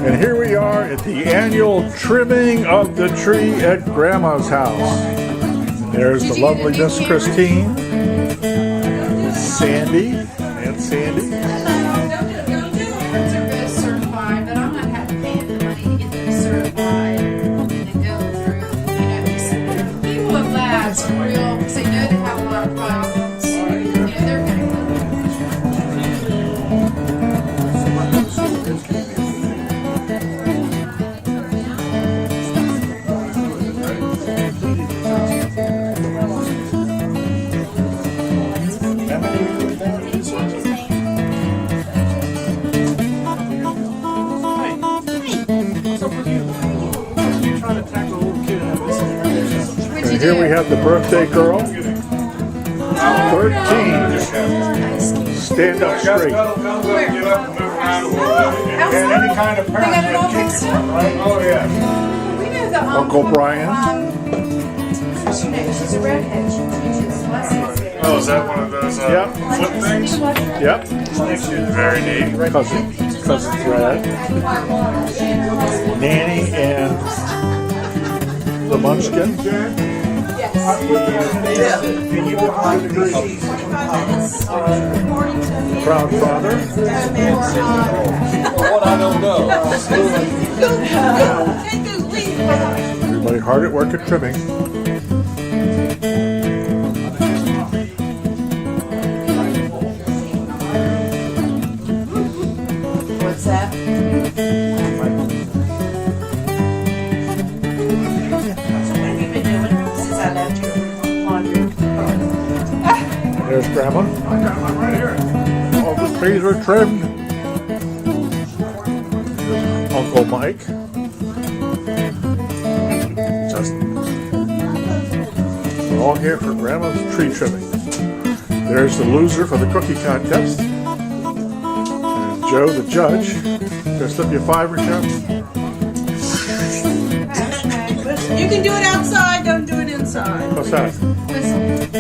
And here we are at the annual trimming of the tree at Grandma's house. There's the lovely Miss Christine, Sandy, and Sandy. Don't do it certified, but I'm not having paying the money to get them certified and go through. People have laughed for real because they know they have a lot of problems. They're going to. And here we have the birthday girl, 13. Stand up straight. And any kind of they got it all fixed up. Oh, yeah. We know the Uncle Brian. What's her name? She's a redhead. She teaches lessons there. Oh, is that one of those Yep. flip things? Yep. Very neat. Cousin Fred, Nanny, and the Munchkin. Proud father. What I don't know. Everybody hard at work at trimming. What's that? Since I left you laundry. There's Grandma. I got one right here. All the trees are trimmed. Uncle Mike. Justin. We're all here for Grandma's tree trimming. There's the loser for the cookie contest. And Joe, the judge. Gonna slip you a $5, Joe? You can do it outside, don't do it inside. What's that? Whistle. The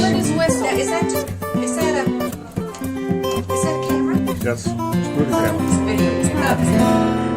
word is whistle. Is that a camera? Yes, it's movie camera. Video.